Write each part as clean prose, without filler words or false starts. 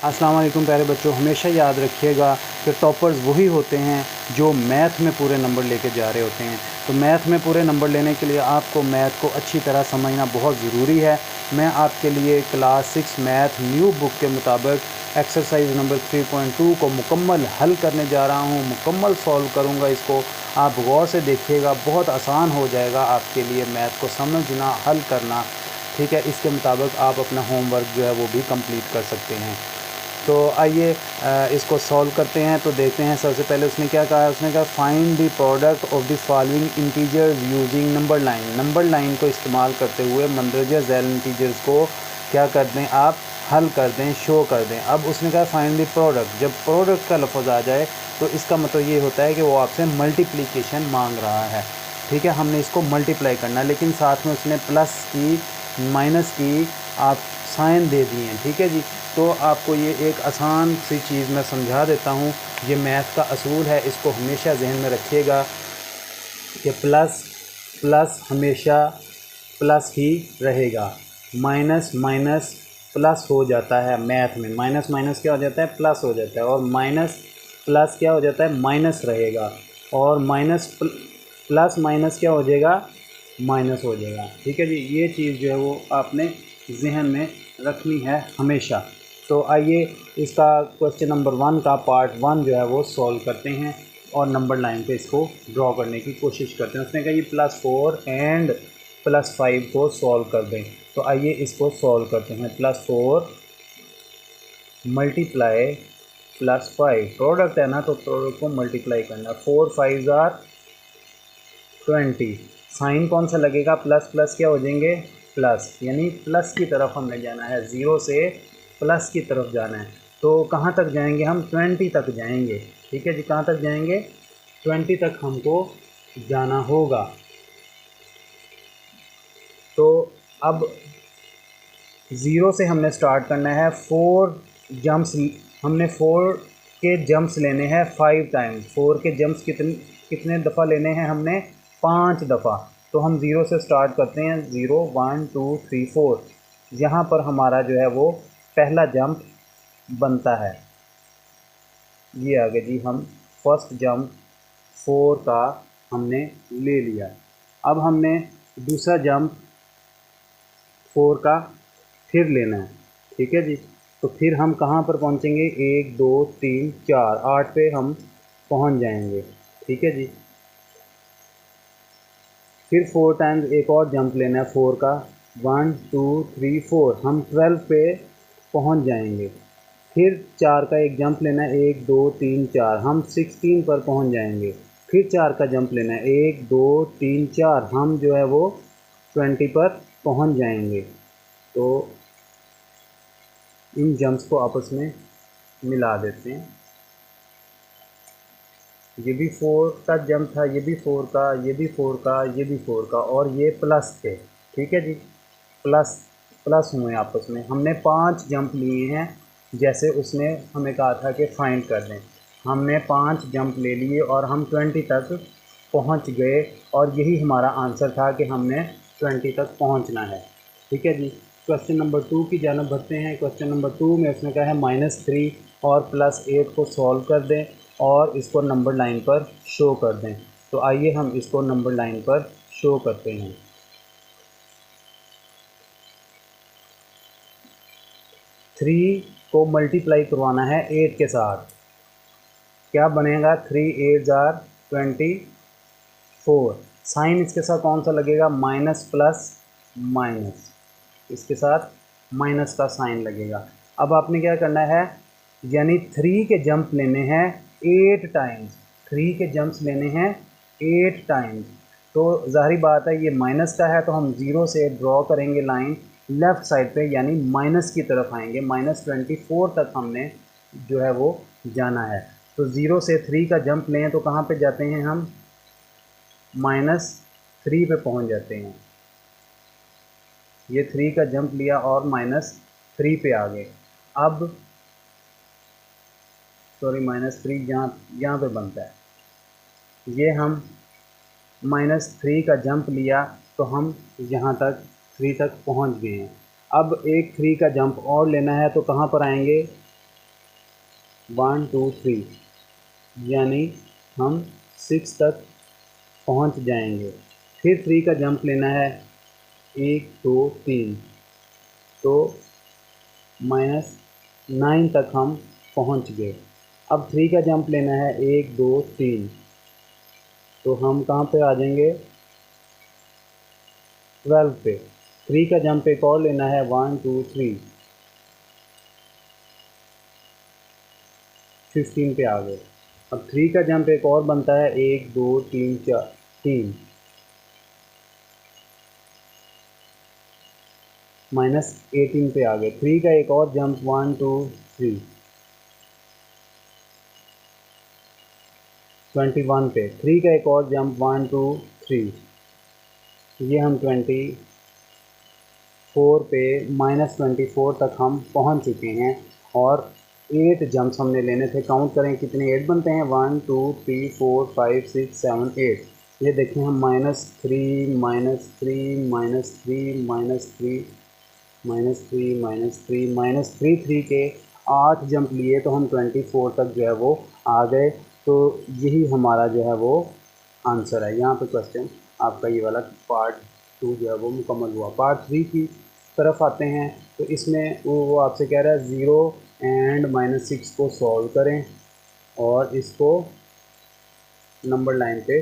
अस्सलाम वालेकुम प्यारे बच्चों, हमेशा याद रखिएगा कि टॉपर्स वही होते हैं जो मैथ में पूरे नंबर लेके जा रहे होते हैं। तो मैथ में पूरे नंबर लेने के लिए आपको मैथ को अच्छी तरह समझना बहुत ज़रूरी है। मैं आपके लिए क्लास 6 मैथ न्यू बुक के मुताबिक एक्सरसाइज नंबर 3.2 को मुकम्मल हल करने जा रहा हूँ। मुकम्मल सॉल्व करूँगा इसको, आप गौर से देखिएगा, बहुत आसान हो जाएगा आपके लिए मैथ को समझना, हल करना। ठीक है, इसके मुताबिक आप अपना होमवर्क जो है वो भी कंप्लीट कर सकते हैं। तो आइए इसको सॉल्व करते हैं। तो देखते हैं, सबसे पहले उसने क्या कहा है। उसने कहा find the product of the following integers using number line. Number line को इस्तेमाल करते हुए मंदरजा झैल इंटीजर्स को क्या कर दें, आप हल कर दें, शो कर दें। अब उसने कहा फाइंड द प्रोडक्ट। जब प्रोडक्ट का लफ्ज़ आ जाए तो इसका मतलब ये होता है कि वो आपसे मल्टीप्लिकेशन मांग रहा है। ठीक है, हमने इसको मल्टीप्लाई करना है, लेकिन साथ में उसने प्लस की माइनस की आप साइन दे दिए हैं। ठीक है जी, तो आपको ये एक आसान सी चीज़ मैं समझा देता हूँ। ये मैथ का असूल है, इसको हमेशा जहन में रखिएगा कि प्लस प्लस हमेशा प्लस ही रहेगा। माइनस माइनस प्लस हो जाता है मैथ में। माइनस माइनस क्या हो जाता है, प्लस हो जाता है। और माइनस प्लस क्या हो जाता है, माइनस रहेगा। और माइनस प्लस माइनस क्या हो जाएगा, माइनस हो जाएगा। ठीक है जी, ये चीज़ जो है वो आपने जहन में रखनी है हमेशा। तो आइए इसका क्वेश्चन नंबर 1 का पार्ट 1 जो है वो सॉल्व करते हैं और नंबर लाइन पे इसको ड्रॉ करने की कोशिश करते हैं। उसने कहा ये +4 एंड +5 को सॉल्व कर दें। तो आइए इसको सॉल्व करते हैं। +4 मल्टीप्लाई +5, प्रोडक्ट है ना, तो प्रोडक्ट को मल्टीप्लाई करना। 4 5 ज़ार 20। साइन कौन सा लगेगा, प्लस प्लस क्या हो जाएंगे, प्लस, यानी प्लस की तरफ हमने जाना है, ज़ीरो से प्लस की तरफ जाना है। तो कहाँ तक जाएंगे हम, 20 तक जाएंगे। ठीक है जी, कहाँ तक जाएंगे, 20 तक हमको जाना होगा। तो अब ज़ीरो से हमने स्टार्ट करना है। 4 जंप्स, हमने 4 के जंप्स लेने हैं 5 टाइम्स। 4 के जंप्स कितने दफ़ा लेने हैं हमने, 5 दफ़ा। तो हम ज़ीरो से स्टार्ट करते हैं। 0 1 2 3 4। यहाँ पर हमारा जो है वो पहला जंप बनता है। ये आगे जी, हम फर्स्ट जंप 4 का हमने ले लिया। अब हमने दूसरा जंप 4 का फिर लेना है। ठीक है जी, तो फिर हम कहाँ पर पहुँचेंगे, 1 2 3 4 8 पे हम पहुँच जाएंगे। ठीक है जी, फिर 4 टाइम्स एक और जंप लेना है 4 का, 1 2 3 4, हम 12 पे पहुँच जाएंगे। फिर 4 का एक जंप लेना है, 1 2 3 4, हम 16 पर पहुँच जाएंगे। फिर 4 का जंप लेना है, 1 2 3 4, हम जो है वो 20 पर पहुँच जाएंगे। तो इन जंप्स को आपस में मिला देते हैं। ये भी 4 का जंप था, ये भी 4 का, ये भी 4 का, ये भी 4 का, और ये प्लस थे। ठीक है जी, प्लस प्लस हुए आपस में। हमने 5 जंप लिए हैं, जैसे उसने हमें कहा था कि फाइंड कर दें। हमने 5 जंप ले लिए और हम 20 तक पहुंच गए, और यही हमारा आंसर था कि हमने 20 तक पहुंचना है। ठीक है जी, क्वेश्चन नंबर 2 की जानब बढ़ते हैं। क्वेश्चन नंबर 2 में उसने कहा है -3 और +8 को सॉल्व कर दें और इसको नंबर लाइन पर शो कर दें। तो आइए हम इसको नंबर लाइन पर शो करते हैं। 3 को मल्टीप्लाई करवाना है 8 के साथ, क्या बनेगा, 3 8 ज़ार 24। साइन इसके साथ कौन सा लगेगा, माइनस प्लस माइनस, इसके साथ माइनस का साइन लगेगा। अब आपने क्या करना है, यानी 3 के जंप लेने हैं 8 टाइम्स। 3 के जंप्स लेने हैं 8 टाइम्स। तो ज़ाहिर बात है ये माइनस का है, तो हम 0 से ड्रॉ करेंगे लाइन लेफ़्ट साइड पे, यानी माइनस की तरफ आएंगे। -24 तक हमने जो है वो जाना है। तो 0 से 3 का जंप लें तो कहाँ पे जाते हैं हम, -3 पे पहुँच जाते हैं। ये 3 का जंप लिया और -3 पे आ गए। अब सॉरी, -3 यहाँ पे बनता है। ये हम -3 का जंप लिया तो हम यहाँ तक 3 तक पहुँच गए हैं। अब एक 3 का जंप और लेना है तो कहाँ पर आएंगे, 1 2 3, यानी हम 6 तक पहुंच जाएंगे। फिर 3 का जंप लेना है, 1 2 3, तो -9 तक हम पहुंच गए। अब 3 का जंप लेना है, 1 2 3, तो हम कहाँ पे आ जाएंगे, 12 पे। 3 का जंप एक और लेना है, 1 2 3, 15 पे आ गए। अब 3 का जंप एक और बनता है, 1 2 3 4 3, -18 पे आ गए। 3 का एक और जंप, 1 2 3, 21 पे। 3 का एक और जंप, 1 2 3, ये हम 24 पे, -24 तक हम पहुंच चुके हैं। और 8 जंप्स हमने लेने थे। काउंट करें कितने 8 बनते हैं, 1 2 3 4 5 6 7 8। ये देखें हम -3 -3 -3 -3 -3 के 8 जंप लिए, तो हम 24 तक जो है वो आ गए। तो यही हमारा जो है वो आंसर है। यहाँ पे क्वेश्चन आपका ये वाला पार्ट 2 जो है वो मुकम्मल हुआ। पार्ट 3 की तरफ आते हैं। तो इसमें वो आपसे कह रहा है 0 एंड -6 को सॉल्व करें और इसको नंबर लाइन पे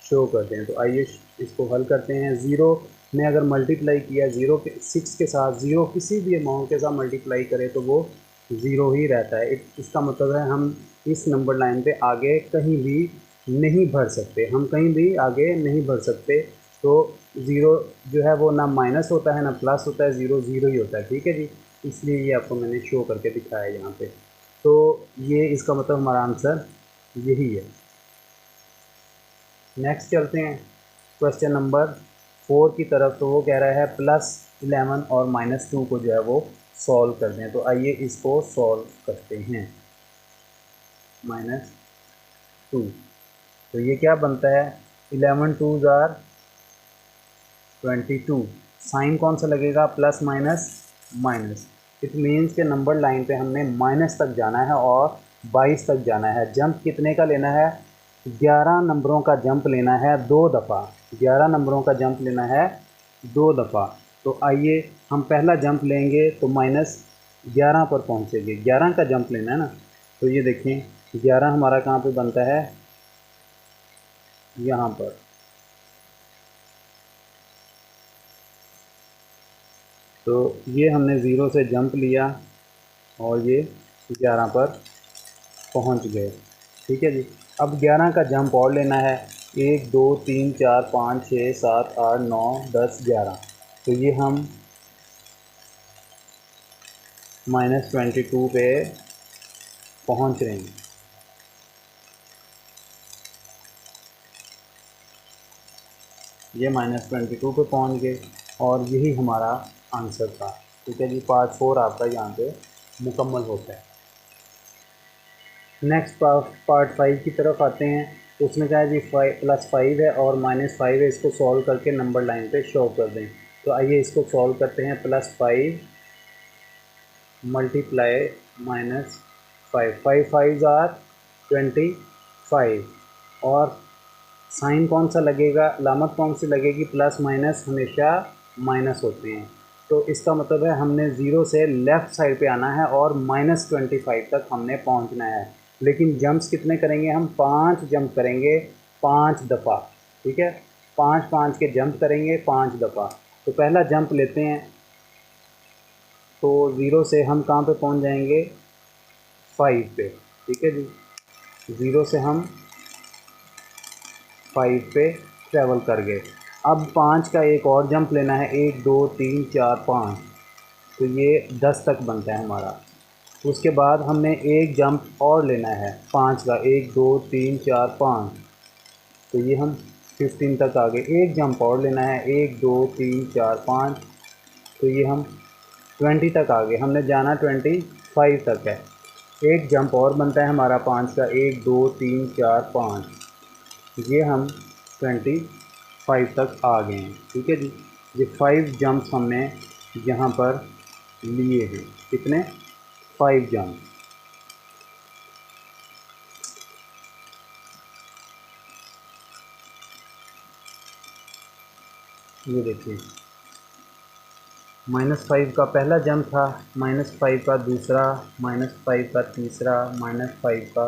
शो करते हैं। तो आइए इसको हल करते हैं। 0 में अगर मल्टीप्लाई किया 0 के 6 के साथ, 0 किसी भी अमाउंट के साथ मल्टीप्लाई करें तो वो 0 ही रहता है। इसका मतलब है हम इस नंबर लाइन पे आगे कहीं भी नहीं भर सकते, हम कहीं भी आगे नहीं भर सकते। तो 0 जो है वो ना माइनस होता है ना प्लस होता है, 0 0 ही होता है। ठीक है जी, इसलिए ये आपको मैंने शो करके दिखाया है यहाँ पे। तो ये इसका मतलब हमारा आंसर यही है। नेक्स्ट चलते हैं क्वेश्चन नंबर 4 की तरफ। तो वो कह रहा है +11 और -2 को जो है वो सॉल्व कर दें। तो आइए इसको सॉल्व करते हैं। -2, तो ये क्या बनता है, 11 2 आर 22। साइन कौन सा लगेगा, plus minus minus. It means के नंबर लाइन पे हमने माइनस तक जाना है और 22 तक जाना है। जंप कितने का लेना है, 11 नंबरों का जंप लेना है 2 दफ़ा। 11 नंबरों का जंप लेना है 2 दफ़ा। तो आइए हम पहला जंप लेंगे तो -11 पर पहुंचेंगे। 11 का जंप लेना है ना, तो ये देखें 11 हमारा कहाँ पे बनता है, यहाँ पर। तो ये हमने 0 से जंप लिया और ये 11 पर पहुंच गए। ठीक है जी। अब 11 का जंप और लेना है, 1 2 3 4 5 6 7 8 9 10 11। तो ये हम -22 पे पहुंच रहे हैं। ये -22 पे पहुंच गए और यही हमारा आंसर था। ठीक है जी, पार्ट 4 आपका यहाँ पे मुकम्मल होता है। नेक्स्ट पार्ट 5 की तरफ आते हैं। तो उसमें क्या है जी, +5 है और -5 है, इसको सॉल्व करके नंबर लाइन पे शो कर दें। तो आइए इसको सॉल्व करते हैं। +5 मल्टीप्लाई -5, 5 5 आर 25। और साइन कौन सा लगेगा, अलामत कौन सी लगेगी, प्लस माइनस हमेशा माइनस होते हैं। तो इसका मतलब है हमने 0 से लेफ़्ट साइड पे आना है और -25 तक हमने पहुंचना है। लेकिन जंप्स कितने करेंगे, हम 5 जंप करेंगे 5 दफ़ा। ठीक है, 5 5 के जंप करेंगे 5 दफ़ा। तो पहला जंप लेते हैं। तो 0 से हम कहाँ पे पहुंच जाएंगे, 5 पे। ठीक है जी, 0 से हम 5 पे ट्रैवल कर गए। अब 5 का एक और जंप लेना है, 1 2 3 4 5। तो ये 10 तक बनता है हमारा। उसके बाद हमने एक जंप और लेना है 5 का, 1 2 3 4 5। तो ये हम 15 तक आ गए। एक जंप और लेना है, 1 2 3 4 5। तो ये हम 20 तक आ गए। हमने जाना 25 तक है। एक जंप और बनता है हमारा 5 का, 1 2 3 4 5। ये हम 25 तक आ गए हैं। ठीक है जी, ये 5 जंप्स हमने यहाँ पर लिए हैं। कितने, 5 जंप। ये देखिए, -5 का पहला जंप था, -5 का दूसरा, -5 का तीसरा, -5 का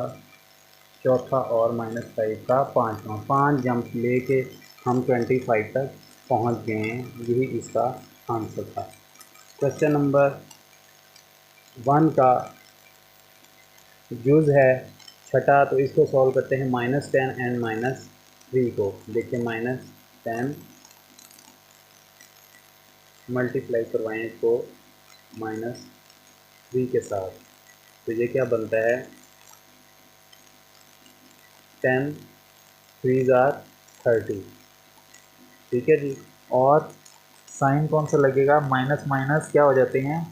चौथा और -5 का पाँचवा। 5 जंप लेके हम 25 तक पहुंच गए हैं। यही इसका आंसर था। क्वेश्चन नंबर 1 का जुज़ है छठा, तो इसको सॉल्व करते हैं। -10 एंड -3 को देखिए, -10 मल्टीप्लाई करवाएं इसको -3 के साथ, तो ये क्या बनता है, 10 3 ज़ार 30। ठीक है जी। और साइन कौन सा लगेगा, माइनस माइनस क्या हो जाते हैं,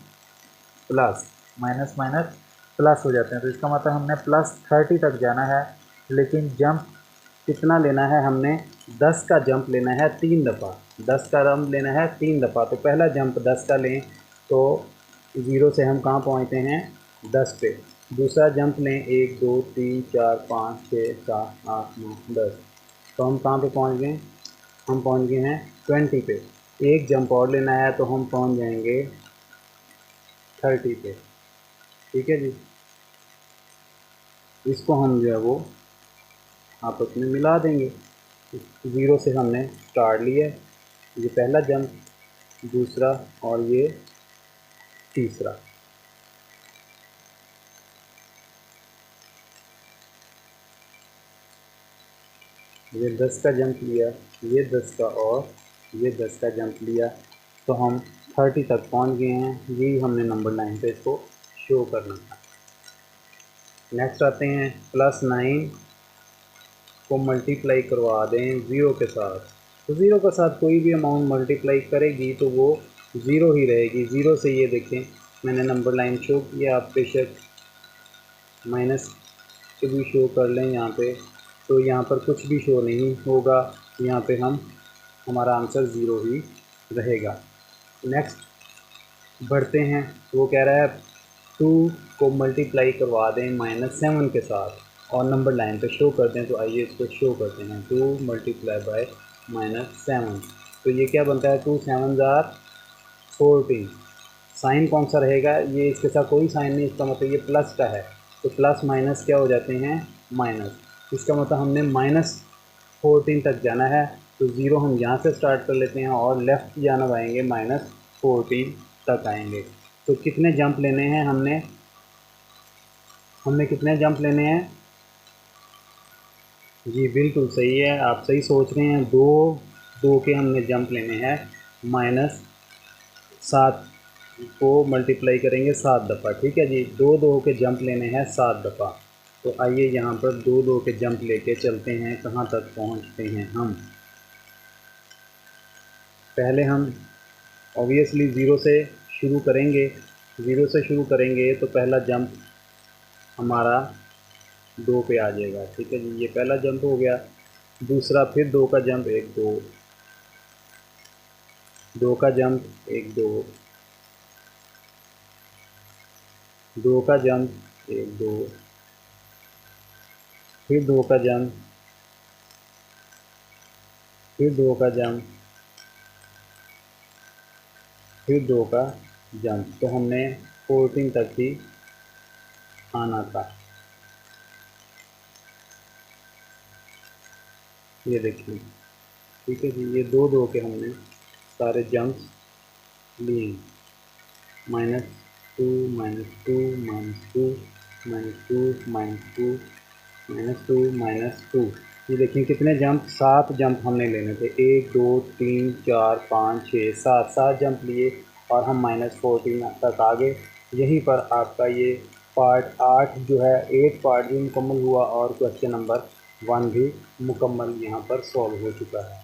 प्लस, माइनस माइनस प्लस हो जाते हैं। तो इसका मतलब हमने +30 तक जाना है, लेकिन जंप कितना लेना है, हमने 10 का जंप लेना है 3 दफ़ा। 10 का जंप लेना है 3 दफ़ा। तो पहला जंप 10 का लें तो 0 से हम कहाँ पहुँचते हैं, 10 पे। दूसरा जंप लें 1 2 3 4 5 6 7 8 9 10, तो हम कहाँ पे पहुँच गए, हम पहुँच गए हैं 20 पे। एक जंप और लेना है तो हम पहुँच जाएंगे 30 पे। ठीक है जी। इसको हम जो है वो आपस में मिला देंगे। 0 से हमने स्टार्ट लिया, ये पहला जंप, दूसरा और ये तीसरा। ये 10 का जंप लिया, ये 10 का और ये 10 का जंप लिया, तो हम 30 तक पहुंच गए हैं। यही हमने नंबर लाइन पे इसको शो करना था। नेक्स्ट आते हैं, +9 को मल्टीप्लाई करवा दें 0 के साथ। तो 0 के साथ कोई भी अमाउंट मल्टीप्लाई करेगी तो वो 0 ही रहेगी। 0 से ये देखें, मैंने नंबर लाइन शो किया, आप बेशक माइनस के भी शो कर लें यहाँ पे, तो यहाँ पर कुछ भी शो नहीं होगा। यहाँ पे हमारा आंसर 0 ही रहेगा। नेक्स्ट बढ़ते हैं, वो कह रहा है 2 को मल्टीप्लाई करवा दें -7 के साथ और नंबर लाइन पे शो कर दें। तो आइए इसको शो करते हैं, 2 मल्टीप्लाई बाय -7। तो ये क्या बनता है, 2 7 ज़ार 14। साइन कौन सा रहेगा, ये इसके साथ कोई साइन नहीं, इसका मतलब ये प्लस का है, तो प्लस माइनस क्या हो जाते हैं, माइनस। इसका मतलब हमने -14 तक जाना है, तो 0 हम यहाँ से स्टार्ट कर लेते हैं और लेफ़्ट जाना आएंगे -14 तक आएंगे। तो कितने जंप लेने हैं हमने, कितने जंप लेने हैं, जी बिल्कुल सही है, आप सही सोच रहे हैं। दो के हमने जंप लेने हैं, -7 को मल्टीप्लाई करेंगे 7 दफ़ा। ठीक है जी, दो के जंप लेने हैं 7 दफ़ा। तो आइए यहाँ पर दो के जंप लेके चलते हैं, कहाँ तक पहुँचते हैं हम। पहले हम ऑब्वियसली 0 से शुरू करेंगे। 0 से शुरू करेंगे तो पहला जंप हमारा 2 पे आ जाएगा। ठीक है जी, ये पहला जंप हो गया। दूसरा फिर 2 का जंप, 1 2, 2 का जंप, 1 2, 2 का जंप, 1 2, फिर 2 का जंप, फिर 2 का जंप, फिर 2 का जंप। तो हमने 14 तक ही आना था। ये देखिए, ठीक है जी, ये दो के हमने सारे जंप्स लिए, -2 -2 -2 -2 -2 -2 -2। ये देखिए कितने जंप, 7 जंप हमने लेने थे, 1 2 3 4 5 6 7 जंप लिए और हम -14 तक आ गए। यहीं पर आपका ये पार्ट 8 जो है, 8 पार्ट भी मुकम्मल हुआ और क्वेश्चन नंबर 1 भी मुकम्मल यहाँ पर सॉल्व हो चुका है।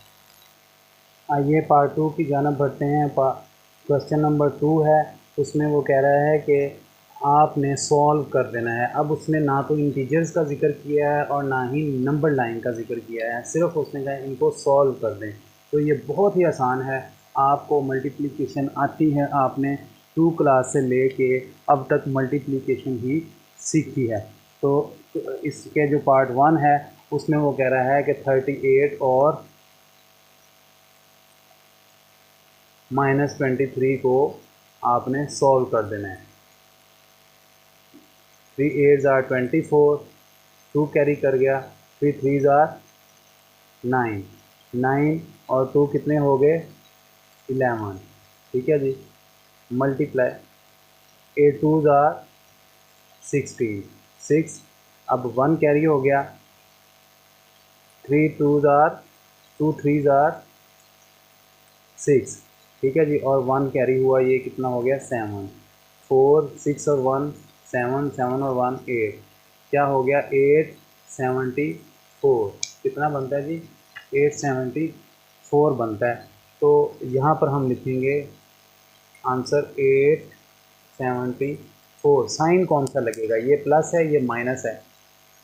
आइए पार्ट 2 की जानिब बढ़ते हैं। क्वेश्चन नंबर 2 है, उसमें वो कह रहा है कि आपने सॉल्व कर देना है। अब उसने ना तो इंटीजर्स का जिक्र किया है और ना ही नंबर लाइन का जिक्र किया है, सिर्फ उसने कहा इनको सॉल्व कर दें। तो ये बहुत ही आसान है, आपको मल्टीप्लिकेशन आती है, आपने 2 क्लास से लेके अब तक मल्टीप्लिकेशन ही सीखी है। तो इसके जो पार्ट 1 है उसमें वो कह रहा है कि 38 और -23 को आपने सॉल्व कर देना है। 3 8 ज़ार 24, 2 कैरी कर गया, 3 3 ज़ार 9, 9 और 2 कितने हो गए 11। ठीक है जी, मल्टीप्लाई 8 2 ज़ार 16, 6, अब 1 कैरी हो गया, 3 2 ज़ार 2 3 ज़ार 6। ठीक है जी, और 1 कैरी हुआ, ये कितना हो गया 7, 4 6 और 1 7, 7 और 1 8, क्या हो गया 874। कितना बनता है जी 874 बनता है। तो यहाँ पर हम लिखेंगे आंसर 874। साइन कौन सा लगेगा, ये प्लस है ये माइनस है।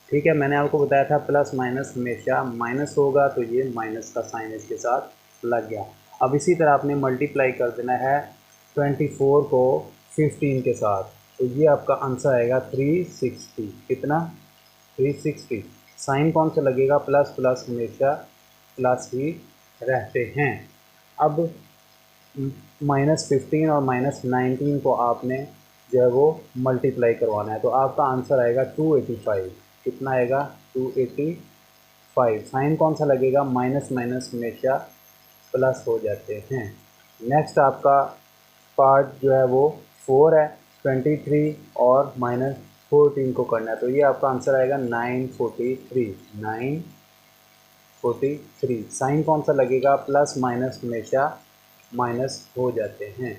ठीक है, मैंने आपको बताया था प्लस माइनस हमेशा माइनस होगा, तो ये माइनस का साइन इसके साथ लग गया। अब इसी तरह आपने मल्टीप्लाई कर देना है 24 को 15 के साथ, तो ये आपका आंसर आएगा 360। कितना 360। साइन कौन सा लगेगा, प्लस प्लस हमेशा प्लस ही रहते हैं। अब -15 और -19 को आपने जो है वो मल्टीप्लाई करवाना है, तो आपका आंसर आएगा 285। कितना आएगा 285। साइन कौन सा लगेगा, माइनस माइनस हमेशा प्लस हो जाते हैं। नेक्स्ट आपका पार्ट जो है वो 4 है, 23 और -14 को करना है, तो ये आपका आंसर आएगा 943। 943। साइन कौन सा लगेगा, प्लस माइनस हमेशा माइनस हो जाते हैं।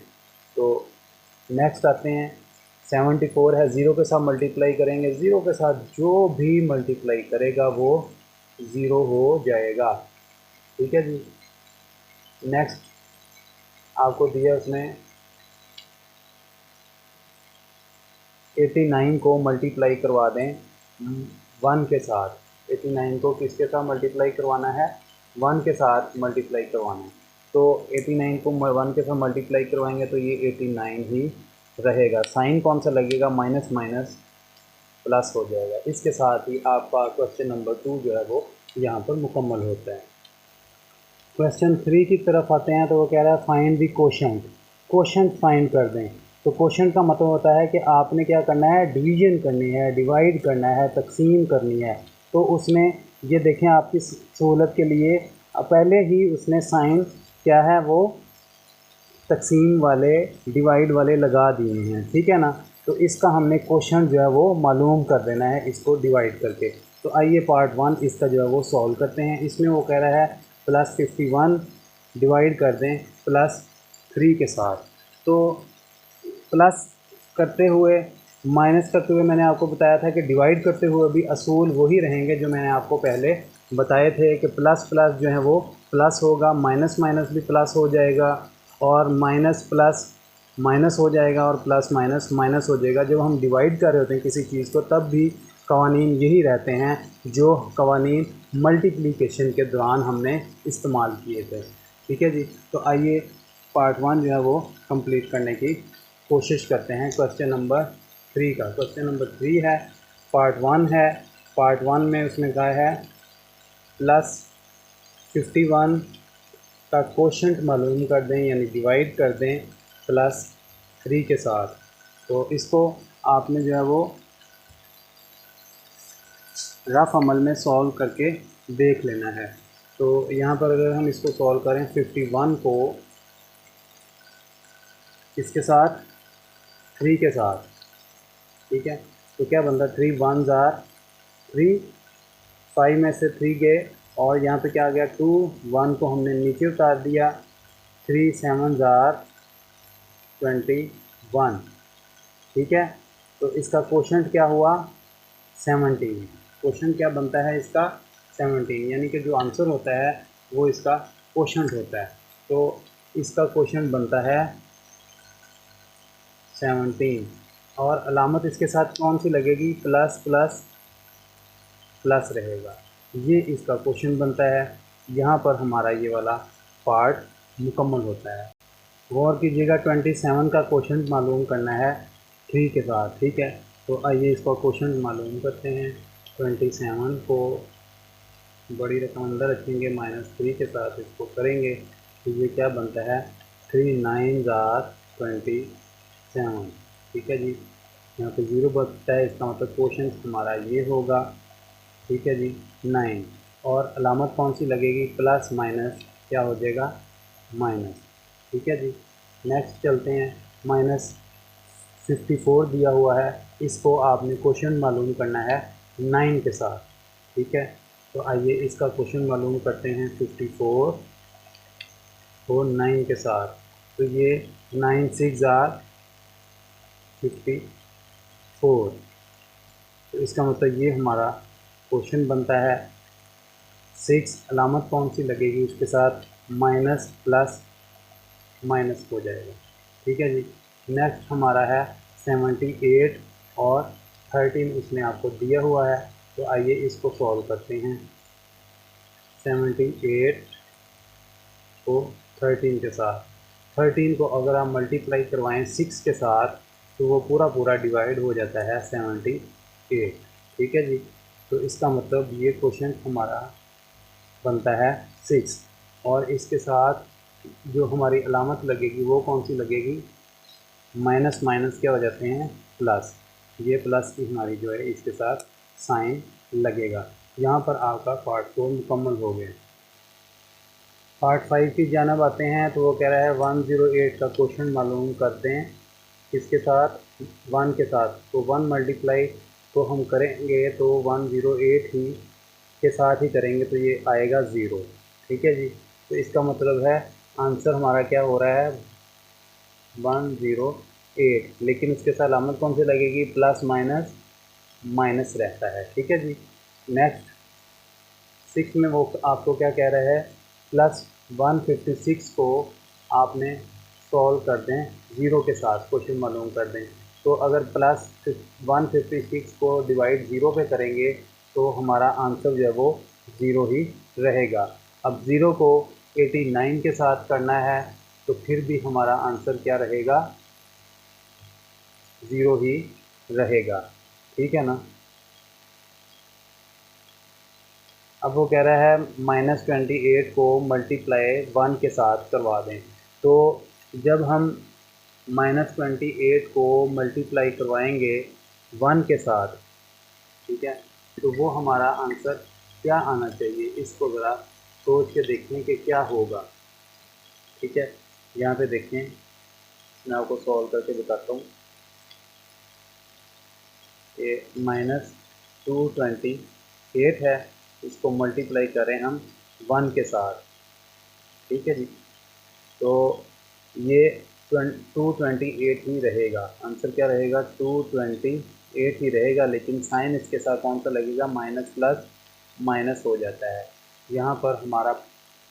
तो नेक्स्ट आते हैं 74 है, ज़ीरो के साथ मल्टीप्लाई करेंगे, ज़ीरो के साथ जो भी मल्टीप्लाई करेगा वो ज़ीरो हो जाएगा। ठीक है जी, नेक्स्ट आपको दिया उसने 89 को मल्टीप्लाई करवा दें 1 के साथ। 89 को किसके साथ मल्टीप्लाई करवाना है, 1 के साथ मल्टीप्लाई करवाना है। तो 89 को 1 के साथ मल्टीप्लाई करवाएंगे तो ये 89 ही रहेगा। साइन कौन सा लगेगा, माइनस माइनस प्लस हो जाएगा। इसके साथ ही आपका क्वेश्चन नंबर 2 जो है वो यहाँ पर मुकम्मल होता है। क्वेश्चन 3 की तरफ आते हैं, तो वो कह रहा है find the quotient. Quotient find कर दें। तो कोशंट का मतलब होता है कि आपने क्या करना है, डिवीजन करनी है, डिवाइड करना है, तकसीम करनी है। तो उसमें ये देखें आपकी सहूलत के लिए पहले ही उसने साइन क्या है वो तकसीम वाले डिवाइड वाले लगा दिए हैं। ठीक है ना, तो इसका हमने क्वेश्चन जो है वो मालूम कर देना है इसको डिवाइड करके। तो आइए पार्ट 1 इसका जो है वो सॉल्व करते हैं। इसमें वो कह रहा है +51 डिवाइड कर दें +3 के साथ। तो प्लस करते हुए माइनस करते हुए मैंने आपको बताया था कि डिवाइड करते हुए भी असूल वही रहेंगे जो मैंने आपको पहले बताए थे कि प्लस प्लस जो है वो प्लस होगा, माइनस माइनस भी प्लस हो जाएगा, और माइनस प्लस माइनस हो जाएगा, और प्लस माइनस माइनस हो जाएगा। जब हम डिवाइड कर रहे होते हैं किसी चीज़ को तब भी कवानीन यही रहते हैं जो कवानीन मल्टीप्लिकेशन के दौरान हमने इस्तेमाल किए थे। ठीक है जी, तो आइए पार्ट 1 जो है वो कंप्लीट करने की कोशिश करते हैं क्वेश्चन नंबर 3 का। क्वेश्चन नंबर 3 है, पार्ट 1 है। पार्ट 1 में उसमें कहा है +51 का क्वोशंट मालूम कर दें, यानी डिवाइड कर दें +3 के साथ। तो इसको आपने जो है वो रफ अमल में सॉल्व करके देख लेना है। तो यहाँ पर अगर हम इसको सॉल्व करें 51 को इसके साथ 3 के साथ, ठीक है, तो क्या बनता है 3 1 ज़ार 3, 5 में से 3 गए और यहाँ पे क्या आ गया 2, 1 को हमने नीचे उतार दिया, 3 7 ज़ार 21। ठीक है, तो इसका क्वोशंट क्या हुआ 17। क्वोशंट क्या बनता है इसका 17, यानी कि जो आंसर होता है वो इसका क्वोशंट होता है। तो इसका क्वोशंट बनता है 17, और अलामत इसके साथ कौन सी लगेगी, प्लस प्लस प्लस रहेगा। ये इसका क्वेश्चन बनता है। यहाँ पर हमारा ये वाला पार्ट मुकम्मल होता है। गौर कीजिएगा 27 का क्वेश्चन मालूम करना है 3 के साथ। ठीक है, तो आइए इसका क्वेश्चन मालूम करते हैं। 27 को बड़ी रकम अंदर रखेंगे, -3 के साथ इसको करेंगे, तो ये क्या बनता है 3 9 आर 27। ठीक है जी, यहाँ पे 0 बचता है, इसका मतलब क्वेश्चन हमारा ये होगा। ठीक है जी, 9 और अलामत कौन सी लगेगी, प्लस माइनस क्या हो जाएगा, माइनस। ठीक है जी, नेक्स्ट चलते हैं। -54 दिया हुआ है, इसको आपने क्वेश्चन मालूम करना है 9 के साथ। ठीक है, तो आइए इसका क्वेश्चन मालूम करते हैं 54 और 9 के साथ। तो ये 9 6 आर 54, तो इसका मतलब ये हमारा क्वेश्चन बनता है। 6 अलामत कौन सी लगेगी उसके साथ, माइनस प्लस माइनस हो जाएगा। ठीक है जी, नेक्स्ट हमारा है 78 और 13, उसने आपको दिया हुआ है, तो आइए इसको सॉल्व करते हैं। 78 को 13 के साथ, 13 को अगर आप मल्टीप्लाई करवाएं 6 के साथ तो वो पूरा पूरा डिवाइड हो जाता है 78। ठीक है जी, तो इसका मतलब ये क्वेश्चन हमारा बनता है 6, और इसके साथ जो हमारी अलामत लगेगी वो कौन सी लगेगी, माइनस माइनस क्या हो जाते हैं, प्लस। ये प्लस की हमारी जो है इसके साथ साइन लगेगा। यहाँ पर आपका पार्ट 4 मुकम्मल हो गया। पार्ट 5 की जानब आते हैं, तो वो कह रहा है 108 का क्वेश्चन मालूम करते हैं इसके साथ 1 के साथ। तो 1 मल्टीप्लाई तो हम करेंगे तो 108 ही के साथ ही करेंगे, तो ये आएगा 0। ठीक है जी, तो इसका मतलब है आंसर हमारा क्या हो रहा है, 108, लेकिन उसके साथ अलामत कौन सी लगेगी, प्लस माइनस माइनस रहता है। ठीक है जी, नेक्स्ट 6 में वो आपको क्या कह रहा है, प्लस 156 को आपने सॉल्व कर दें 0 के साथ, क्वेश्चन मालूम कर दें। तो अगर प्लस 156 को डिवाइड 0 पे करेंगे तो हमारा आंसर जो है वो 0 ही रहेगा। अब 0 को 89 के साथ करना है तो फिर भी हमारा आंसर क्या रहेगा, 0 ही रहेगा। ठीक है ना। अब वो कह रहा है -28 को मल्टीप्लाई 1 के साथ करवा दें। तो जब हम -28 को मल्टीप्लाई करवाएंगे 1 के साथ, ठीक है, तो वो हमारा आंसर क्या आना चाहिए, इसको ज़रा सोच के देखें कि क्या होगा। ठीक है, यहाँ पे देखें, मैं आपको सॉल्व करके बताता हूँ। ये -228 है, इसको मल्टीप्लाई करें हम 1 के साथ। ठीक है जी, तो ये 228 ही रहेगा, आंसर क्या रहेगा, 228 ही रहेगा, लेकिन साइन इसके साथ कौन सा लगेगा, माइनस प्लस माइनस हो जाता है। यहाँ पर हमारा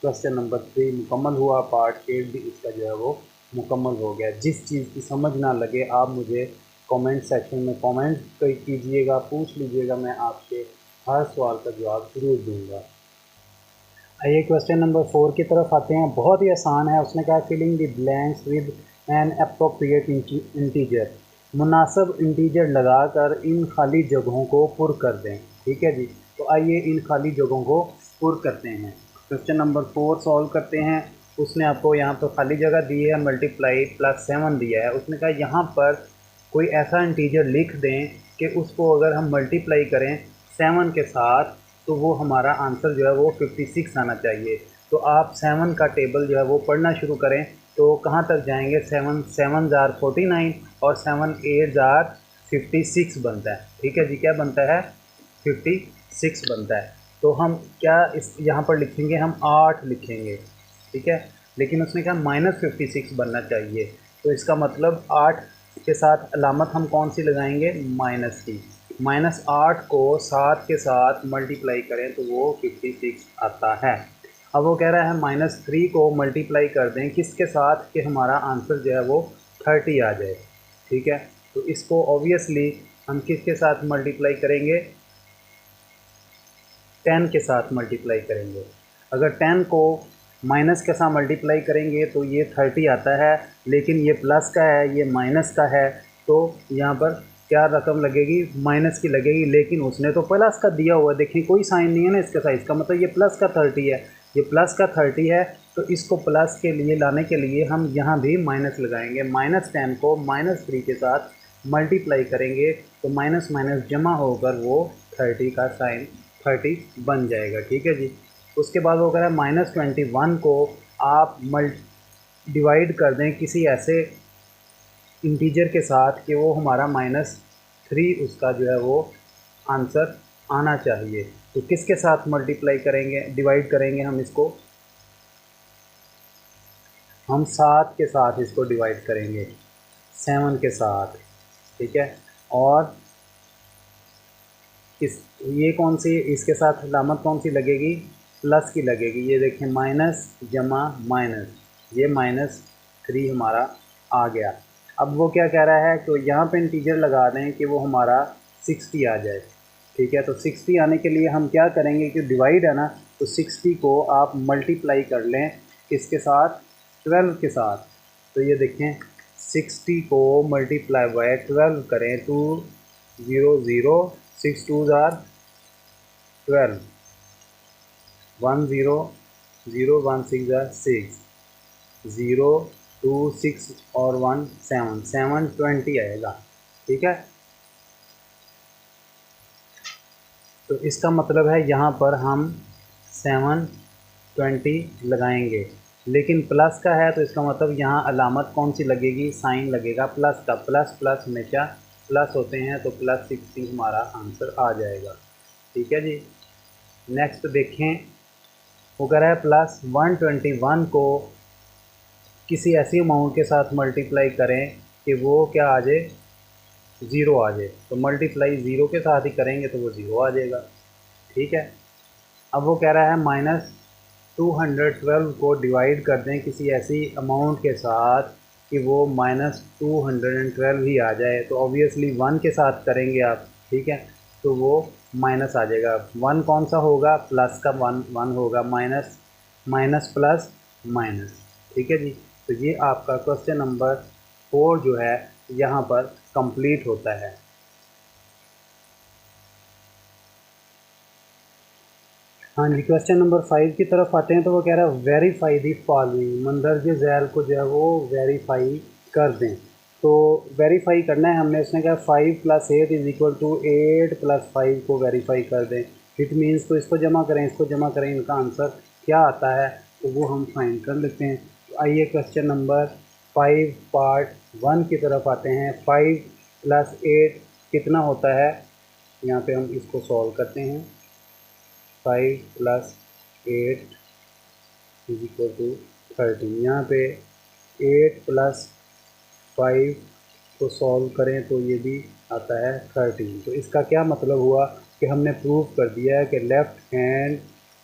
क्वेश्चन नंबर 3 मुकम्मल हुआ, पार्ट 8 भी इसका जो है वो मुकम्मल हो गया। जिस चीज़ की समझ ना लगे आप मुझे कमेंट सेक्शन में कमेंट कीजिएगा, पूछ लीजिएगा, मैं आपके हर सवाल का जवाब ज़रूर दूँगा। आइए क्वेश्चन नंबर 4 की तरफ आते हैं। बहुत ही आसान है, उसने कहा filling the blanks with an appropriate integer, मुनासिब इंटीजर लगाकर इन खाली जगहों को पुर कर दें। ठीक है जी, तो आइए इन खाली जगहों को पुर करते हैं। क्वेश्चन नंबर 4 सॉल्व करते हैं। उसने आपको यहाँ पर खाली जगह दी है, मल्टीप्लाई +7 दिया है। उसने कहा यहाँ पर कोई ऐसा इंटीजर लिख दें कि उसको अगर हम मल्टीप्लाई करें 7 के साथ तो वो हमारा आंसर जो है वो 56 आना चाहिए। तो आप 7 का टेबल जो है वो पढ़ना शुरू करें, तो कहाँ तक जाएंगे, 7 7 जार 49 और 7 8 जार 56 बनता है। ठीक है जी, क्या बनता है, 56 बनता है। तो हम क्या इस यहाँ पर लिखेंगे, हम 8 लिखेंगे। ठीक है, लेकिन उसने कहा -56 बनना चाहिए, तो इसका मतलब 8 के साथ अलामत हम कौन सी लगाएंगे, माइनस की। -8 को 7 के साथ मल्टीप्लाई करें तो वो 56 आता है। अब वो कह रहा है -3 को मल्टीप्लाई कर दें किसके साथ, कि हमारा आंसर जो है वो 30 आ जाए। ठीक है, तो इसको ऑब्वियसली हम किसके साथ मल्टीप्लाई करेंगे, 10 के साथ मल्टीप्लाई करेंगे। अगर 10 को माइनस के साथ मल्टीप्लाई करेंगे तो ये 30 आता है, लेकिन ये प्लस का है, ये माइनस का है, तो यहाँ पर क्या रकम लगेगी, माइनस की लगेगी। लेकिन उसने तो प्लस का दिया हुआ है, देखिए कोई साइन नहीं है ना इसके साथ, इसका मतलब ये प्लस का 30 है, ये प्लस का 30 है, तो इसको प्लस के लिए लाने के लिए हम यहाँ भी माइनस लगाएंगे। -10 को -3 के साथ मल्टीप्लाई करेंगे तो माइनस माइनस जमा होकर वो 30 का साइन 30 बन जाएगा। ठीक है जी। उसके बाद वो कह रहा है -21 को आप डिवाइड कर दें किसी ऐसे इंटीजर के साथ कि वो हमारा -3 उसका जो है वो आंसर आना चाहिए। तो किसके साथ मल्टीप्लाई करेंगे, डिवाइड करेंगे हम इसको? हम 7 के साथ इसको डिवाइड करेंगे, 7 के साथ। ठीक है। और इस ये कौन सी, इसके साथ अलामत कौन सी लगेगी? प्लस की लगेगी। ये देखें माइनस जमा माइनस, ये -3 हमारा आ गया। अब वो क्या कह रहा है कि यहाँ पे इंटीजर लगा दें कि वो हमारा 60 आ जाए। ठीक है। तो 60 आने के लिए हम क्या करेंगे कि डिवाइड है ना, तो 60 को आप मल्टीप्लाई कर लें किसके साथ? 12 के साथ। तो ये देखें 60 को मल्टीप्लाई बाय 12 करें, 2 0 0 6 2 ज़ार 12, 1 0 0 1 6 ज़ार 6, 0 2 6 और 1 7 7 20 आएगा। ठीक है। तो इसका मतलब है यहाँ पर हम 7 20 लगाएंगे, लेकिन प्लस का है तो इसका मतलब यहाँ अलामत कौन सी लगेगी? साइन लगेगा प्लस का। प्लस प्लस हमेशा प्लस होते हैं, तो +60 हमारा आंसर आ जाएगा। ठीक है जी। नेक्स्ट देखें, वो कह रहा है +121 को किसी ऐसी अमाउंट के साथ मल्टीप्लाई करें कि वो क्या आ जाए? 0 आ जाए। तो मल्टीप्लाई 0 के साथ ही करेंगे तो वो 0 आ जाएगा। ठीक है। अब वो कह रहा है -212 को डिवाइड कर दें किसी ऐसी अमाउंट के साथ कि वो -212 ही आ जाए। तो ऑब्वियसली 1 के साथ करेंगे आप। ठीक है। तो वो माइनस आ जाएगा। 1 कौन सा होगा? प्लस का 1 होगा, माइनस माइनस प्लस माइनस। ठीक है जी। तो ये आपका क्वेश्चन नंबर 4 जो है यहाँ पर कंप्लीट होता है। हाँ जी। क्वेश्चन नंबर 5 की तरफ आते हैं। तो वो कह रहा है वेरीफाई दी फॉलोइंग, मंदरज झैल को जो है वो वेरीफाई कर दें। तो वेरीफाई करना है हमने, उसने कहा 5 + 8 = 8 + 5 को वेरीफाई कर दें। इट मीन्स तो इसको जमा करें, इसको जमा करें, इनका आंसर क्या आता है तो वो हम फाइंड कर लेते हैं। तो आइए क्वेश्चन नंबर 5 पार्ट 1 की तरफ आते हैं। 5 + 8 कितना होता है? यहाँ पे हम इसको सॉल्व करते हैं। 5 + 8 = 13। यहाँ पे 8 + 5 को सॉल्व करें तो ये भी आता है 13। तो इसका क्या मतलब हुआ कि हमने प्रूव कर दिया है कि लेफ़्ट हैंड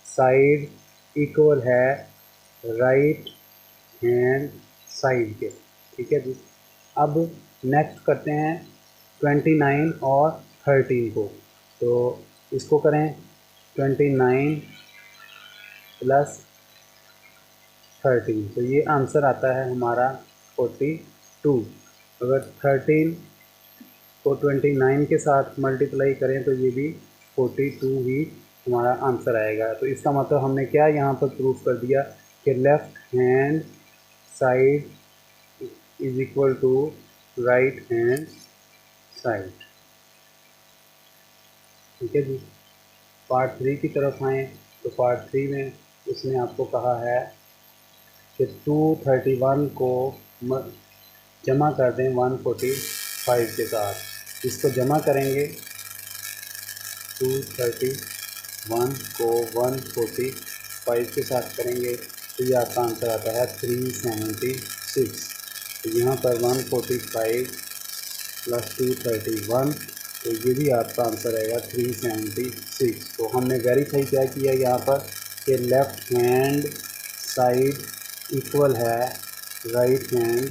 साइड इक्वल है राइट हैंड साइड के। ठीक है जी। अब नेक्स्ट करते हैं 29 और 13 को। तो इसको करें 29 + 13, तो ये आंसर आता है हमारा 42। अगर 13 को 29 के साथ मल्टीप्लाई करें तो ये भी 42 ही हमारा आंसर आएगा। तो इसका मतलब हमने क्या यहाँ पर प्रूफ कर दिया कि left hand side = right hand side. ठीक है जी। पार्ट 3 की तरफ आएँ तो पार्ट 3 में उसने आपको कहा है कि 231 को जमा कर दें 145 के साथ। इसको जमा करेंगे, 231 को 145 के साथ करेंगे तो ये आपका आंसर आता है 376। तो यहाँ पर 145 + 231, तो ये भी आपका आंसर आएगा 376। तो हमने वेरीफाई क्या किया यहाँ पर कि लेफ़्ट हैंड साइड इक्वल है राइट हैंड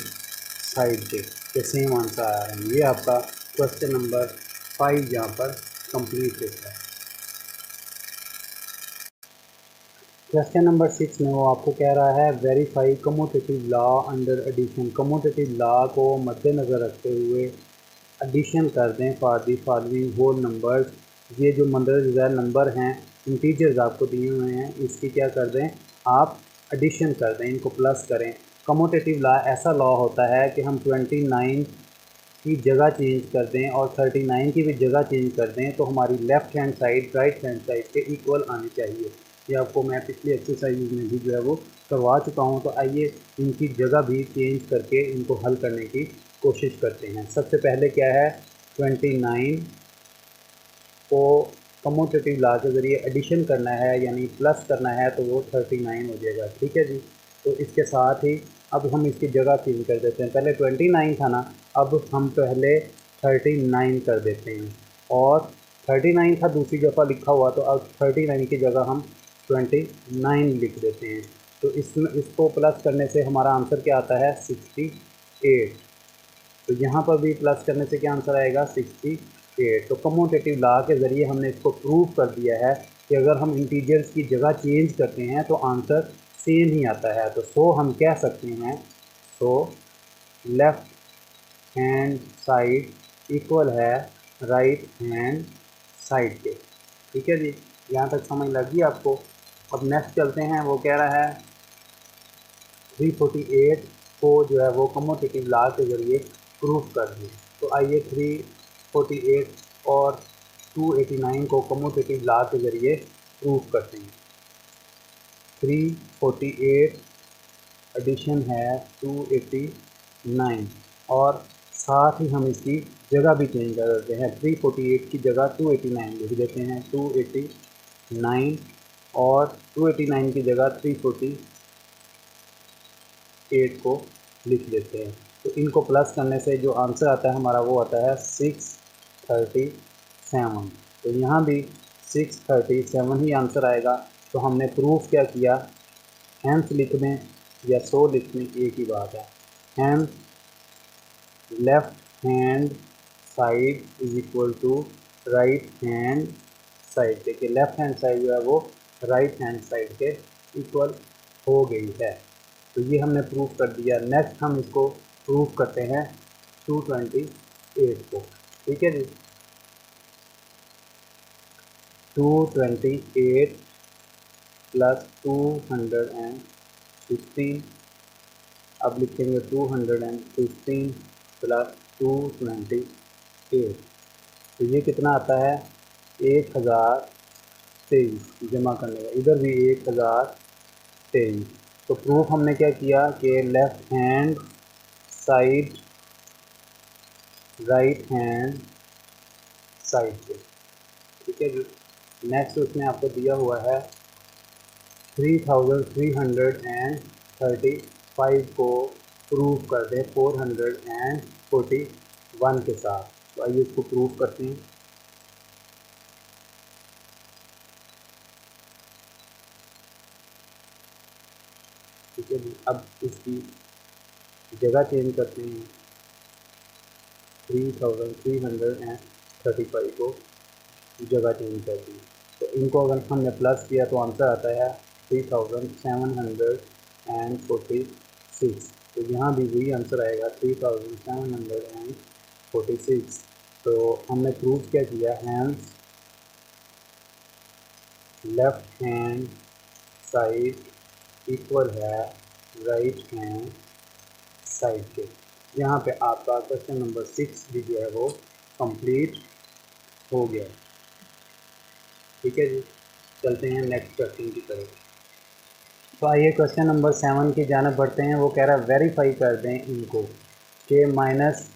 साइड के सेम आंसर आ रहे हैं। ये आपका क्वेश्चन नंबर 5 यहाँ पर कंप्लीट होता है। क्वेश्चन नंबर 6 में वो आपको कह रहा है verify commutative law under addition. Commutative law को मद्देनज़र रखते हुए एडिशन कर दें for the following whole numbers. ये जो मंदरज झैल नंबर हैं, इंटीजर्स आपको दिए हुए हैं, इसकी क्या कर दें आप एडिशन कर दें, इनको प्लस करें। कमोटेटिव लॉ ऐसा लॉ होता है कि हम 29 की जगह चेंज कर दें और 39 की भी जगह चेंज कर दें तो हमारी left hand side right hand side के इक्वल आनी चाहिए। ये आपको मैं पिछली एक्सरसाइज में भी जो है वो करवा चुका हूँ। तो आइए इनकी जगह भी चेंज करके इनको हल करने की कोशिश करते हैं। सबसे पहले क्या है, 29 को कमोटेटिव लॉ के ज़रिए एडिशन करना है यानी प्लस करना है तो वो 39 हो जाएगा। ठीक है जी। तो इसके साथ ही अब हम इसकी जगह चेंज कर देते हैं। पहले 29 था ना, अब हम पहले 39 कर देते हैं। और 39 था दूसरी दफ़ा लिखा हुआ, तो अब 39 की जगह हम 29 लिख देते हैं। तो इसमें इसको प्लस करने से हमारा आंसर क्या आता है, 68। तो यहाँ पर भी प्लस करने से क्या आंसर आएगा, 68। तो कमोटेटिव लॉ के ज़रिए हमने इसको प्रूव कर दिया है कि अगर हम इंटीजर्स की जगह चेंज करते हैं तो आंसर सेम ही आता है। तो सो हम कह सकते हैं, सो लेफ़्ट हैंड साइड इक्वल है राइट हैंड साइड के। ठीक है जी, यहाँ तक समझ लगी आपको। अब नेक्स्ट चलते हैं, वो कह रहा है 348 को जो है वो कमोटेटिव लॉ के ज़रिए प्रूफ कर दें। तो आइए 348 और 289 को कमोटेटिव लॉ के ज़रिए प्रूफ करते हैं। 348 एडिशन है 289 और साथ ही हम इसकी जगह भी चेंज कर देते हैं। 348 की जगह 289 लिख देते हैं, 289 और 289 की जगह 348 को लिख देते हैं। तो इनको प्लस करने से जो आंसर आता है हमारा वो आता है 637। तो यहाँ भी 637 ही आंसर आएगा। तो हमने प्रूफ क्या किया, हैंस लिख दें या सो लिख दें, एक ही बात है। Hence left hand side is equal to right hand side. देखिए लेफ़्ट हैंड साइड जो है वो राइट हैंड साइड के इक्वल हो गई है। तो ये हमने प्रूफ कर दिया। नेक्स्ट हम इसको प्रूफ करते हैं 228 को। ठीक है जी, 228 प्लस 215, अब लिखेंगे 215 प्लस 228। तो ये कितना आता है, 1023 जमा करने का, इधर भी 1023। तो प्रूफ हमने क्या किया कि left hand side right hand side पे। ठीक है जी। नेक्स्ट उसमें आपको दिया हुआ है 3335 को प्रूफ कर दें 441 के साथ। तो आइए इसको प्रूफ करते हैं। ठीक है जी, अब इसकी जगह चेंज करते हैं। 3335 को जगह चेंज कर दी। तो इनको अगर हमने प्लस किया तो आंसर आता है 3746। तो यहाँ भी वही आंसर आएगा 3746। तो हमने प्रूफ क्या किया, hence left hand side equal है राइट हैंड साइड के। यहाँ पे आपका क्वेश्चन नंबर 6 भी जो है वो कंप्लीट हो गया। ठीक है जी, चलते हैं नेक्स्ट क्वेश्चन की तरफ। तो आइए क्वेश्चन नंबर 7 की जानिब बढ़ते हैं। वो कह रहा है वेरीफाई कर दें इनको कि minus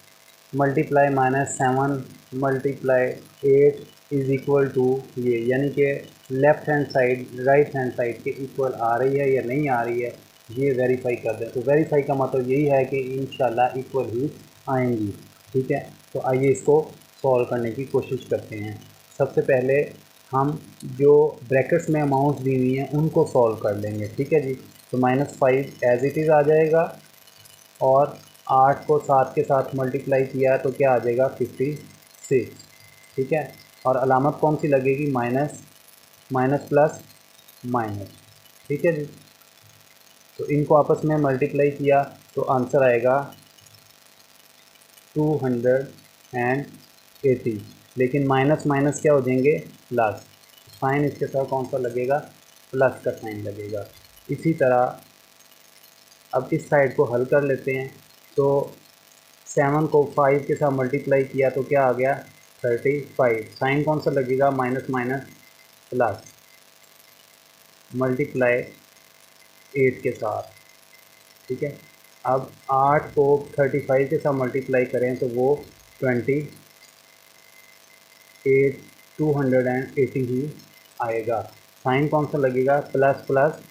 multiply -7 multiply 8 is equal to ये, यानी कि left hand side right hand side के इक्वल आ रही है या नहीं आ रही है, ये वेरीफाई कर दें। तो वेरीफाई का मतलब यही है कि इंशाल्लाह इक्वल ही आएंगी। ठीक है, तो आइए इसको सॉल्व करने की कोशिश करते हैं। सबसे पहले हम जो ब्रैकेट्स में अमाउंट्स दी हुई हैं उनको सॉल्व कर लेंगे। ठीक है जी। तो -5 एज़ इट इज़ आ जाएगा और 8 को 7 के साथ मल्टीप्लाई किया तो क्या आ जाएगा, 56। ठीक है, और अलामत कौन सी लगेगी, माइनस, माइनस प्लस माइनस। ठीक है जी। तो इनको आपस में मल्टीप्लाई किया तो आंसर आएगा 280। लेकिन माइनस माइनस क्या हो जाएंगे, प्लस। साइन इसके साथ कौन सा लगेगा, प्लस का साइन लगेगा। इसी तरह अब इस साइड को हल कर लेते हैं। तो 7 को 5 के साथ मल्टीप्लाई किया तो क्या आ गया 35। साइन कौन सा लगेगा, माइनस माइनस प्लस, मल्टीप्लाई 8 के साथ, ठीक है। अब 8 को 35 के साथ मल्टीप्लाई करें तो वो 280 ही आएगा। साइन कौन सा लगेगा, प्लस प्लस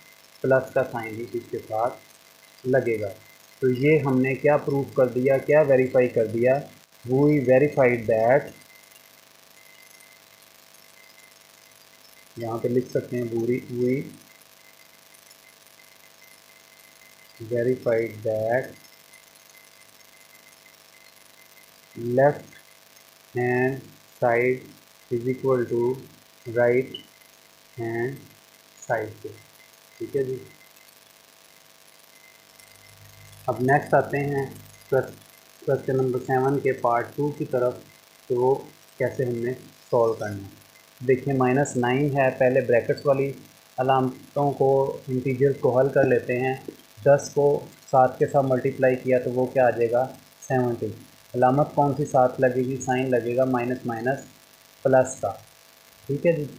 प्लस का साइन भी इसके साथ लगेगा। तो ये हमने क्या प्रूव कर दिया, क्या वेरीफाई कर दिया, वी वेरीफाइड दैट, यहाँ पे लिख सकते हैं we verified that left hand side is equal to right hand side के, ठीक है जी। अब नेक्स्ट आते हैं क्वेश्चन नंबर 7 के पार्ट 2 की तरफ। तो वो कैसे हमने सॉल्व करना है। देखिए -9 है, पहले ब्रैकेट्स वाली अलामतों को, इंटीजर्स को हल कर लेते हैं। 10 को 7 के साथ मल्टीप्लाई किया तो वो क्या आ जाएगा 70। अलामत कौन सी साथ लगेगी, साइन लगेगा माइनस माइनस प्लस का, ठीक है जी।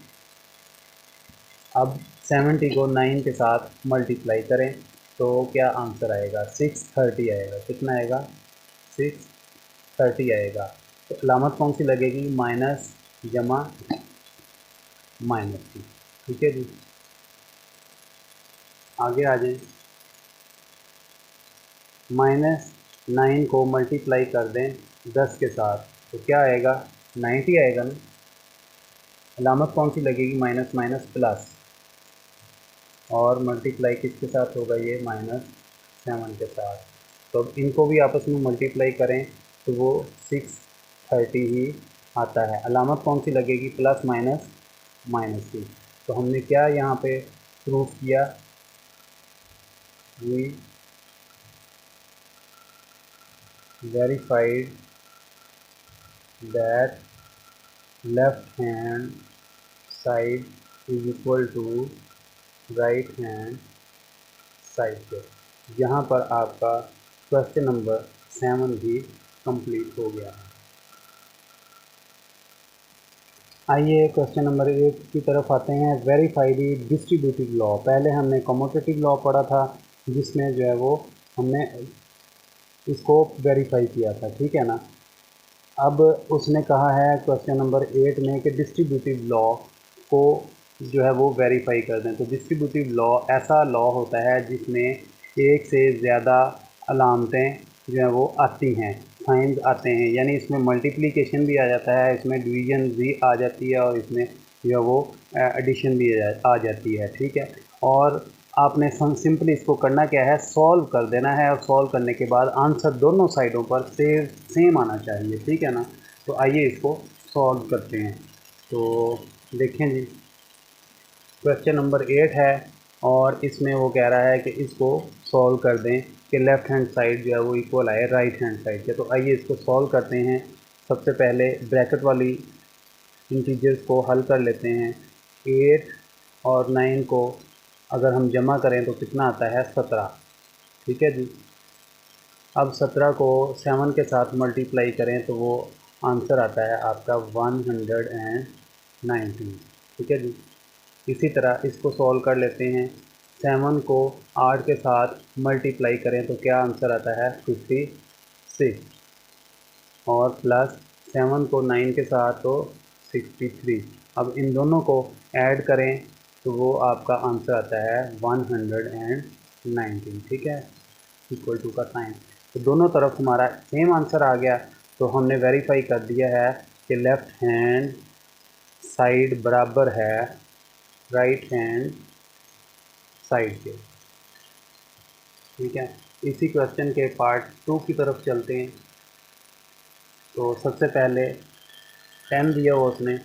अब 70 को 9 के साथ मल्टीप्लाई करें तो क्या आंसर आएगा 630 आएगा। कितना आएगा 630 आएगा। तो अलामत कौन सी लगेगी, माइनस जमा माइनस की, ठीक है जी। आगे आ जाएं, -9 को मल्टीप्लाई कर दें 10 के साथ तो क्या आएगा 90 आएगा ना। अलामत कौन सी लगेगी, माइनस माइनस प्लस, और मल्टीप्लाई किसके साथ होगा ये -7 के साथ। तो अब इनको भी आपस में मल्टीप्लाई करें तो वो 630 ही आता है। अलामत कौन सी लगेगी, प्लस माइनस माइनस की। तो हमने क्या यहाँ पे प्रूफ किया, we verified that left hand side is equal to right hand side पे। यहाँ पर आपका क्वेश्चन नंबर 7 भी कंप्लीट हो गया है। आइए क्वेश्चन नंबर 8 की तरफ आते हैं। वेरीफाई दी डिस्ट्रीब्यूटिव लॉ। पहले हमने कमोटेटिव लॉ पढ़ा था जिसमें जो है वो हमने इसको वेरीफाई किया था, ठीक है ना। अब उसने कहा है क्वेश्चन नंबर 8 में कि डिस्ट्रीब्यूटिव लॉ को जो है वो वेरीफाई कर दें। तो डिस्ट्रीब्यूटिव लॉ ऐसा लॉ होता है जिसमें एक से ज़्यादा अलामतें जो है वो आती हैं, साइंस आते हैं, यानी इसमें मल्टीप्लिकेशन भी आ जाता है, इसमें डिवीजन भी आ जाती है, और इसमें जो है वो एडिशन भी आ जाती है, ठीक है। और आपने सिंपली इसको करना क्या है, सॉल्व कर देना है, और सॉल्व करने के बाद आंसर दोनों साइडों पर सेम आना चाहिए, ठीक है ना। तो आइए इसको सॉल्व करते हैं। तो देखें जी, क्वेश्चन नंबर 8 है और इसमें वो कह रहा है कि इसको सॉल्व कर दें कि लेफ़्ट हैंड साइड जो है वो इक्वल आए राइट हैंड साइड के। तो आइए इसको सॉल्व करते हैं। सबसे पहले ब्रैकेट वाली इंटीजर्स को हल कर लेते हैं। 8 और 9 को अगर हम जमा करें तो कितना आता है 17, ठीक है जी। अब 17 को 7 के साथ मल्टीप्लाई करें तो वो आंसर आता है आपका 119, ठीक है जी। इसी तरह इसको सॉल्व कर लेते हैं। 7 को 8 के साथ मल्टीप्लाई करें तो क्या आंसर आता है 56, और प्लस 7 को 9 के साथ तो 63। अब इन दोनों को ऐड करें तो वो आपका आंसर आता है 119, ठीक है, इक्वल टू का साइन। तो दोनों तरफ हमारा सेम आंसर आ गया। तो हमने वेरीफाई कर दिया है कि लेफ़्ट हैंड साइड बराबर है राइट हैंड साइड के, ठीक है। इसी क्वेश्चन के पार्ट 2 की तरफ चलते हैं। तो सबसे पहले 10 दिया हो उसने,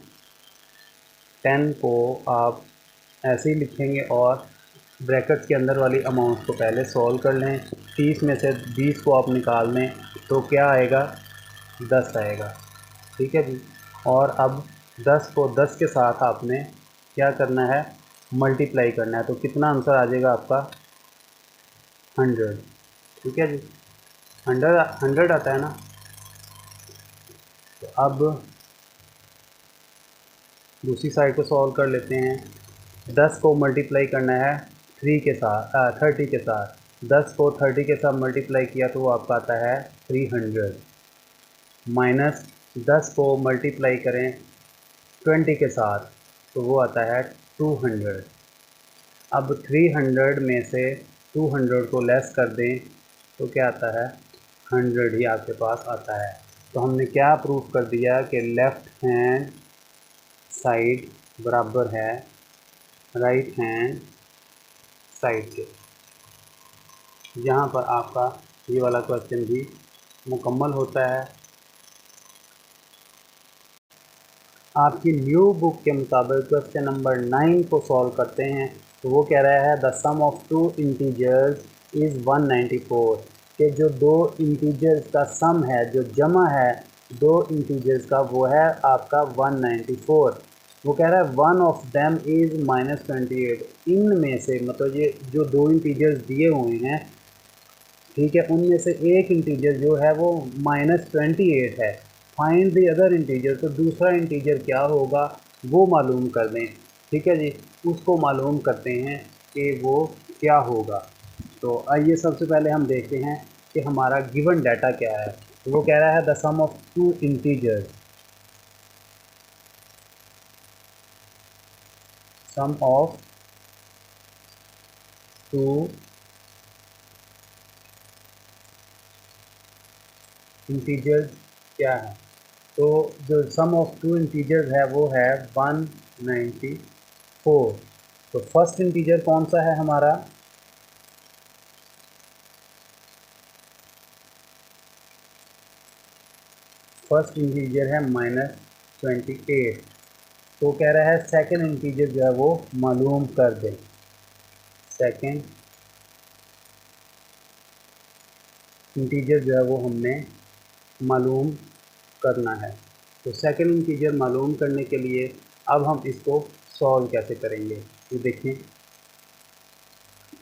10 को आप ऐसे ही लिखेंगे और ब्रैकेट्स के अंदर वाली अमाउंट को पहले सॉल्व कर लें। 30 में से 20 को आप निकाल लें तो क्या आएगा 10 आएगा, ठीक है जी। और अब 10 को 10 के साथ आपने क्या करना है, मल्टीप्लाई करना है। तो कितना आंसर आ जाएगा आपका 100, ठीक है जी, 100 आता है ना। तो अब दूसरी साइड को सॉल्व कर लेते हैं। 10 को मल्टीप्लाई करना है 3 के साथ 30 के साथ। 10 को 30 के साथ मल्टीप्लाई किया तो वो आपका आता है 300, माइनस 10 को मल्टीप्लाई करें 20 के साथ तो वो आता है 200। अब 300 में से 200 को लेस कर दें तो क्या आता है, 100 ही आपके पास आता है। तो हमने क्या प्रूफ कर दिया कि लेफ़्ट हैंड साइड बराबर है राइट हैंड साइड के। यहाँ पर आपका ये वाला क्वेश्चन भी मुकम्मल होता है। आपकी न्यू बुक के मुताबिक क्वेश्चन नंबर 9 को सॉल्व करते हैं। तो वो कह रहा है the sum of two integers is 194, कि जो दो इंटीजर्स का सम है, जो जमा है दो इंटीजर्स का, वो है आपका 194। वो कह रहा है वन ऑफ देम इज़ -28। इनमें से मतलब ये जो दो इंटीजर्स दिए हुए हैं, ठीक है, उनमें से एक इंटीजर जो है वो -28 है। फाइंड द अदर इंटीजर, तो दूसरा इंटीजर क्या होगा वो मालूम कर दें। ठीक है जी, उसको मालूम करते हैं कि वो क्या होगा। तो आइए सबसे पहले हम देखते हैं कि हमारा गिवन डाटा क्या है। तो वो कह रहा है the sum of two integers, sum of two integers क्या है। तो जो सम ऑफ टू इंटीजर्स है वो है 194। तो फर्स्ट इंटीजर कौन सा है हमारा, फर्स्ट इंटीजर है -28। तो कह रहा है सेकंड इंटीजर जो है वो मालूम कर दें। सेकंड इंटीजर जो है वो हमने मालूम करना है। तो सेकंड इंटीजर मालूम करने के लिए अब हम इसको सॉल्व कैसे करेंगे। ये देखें,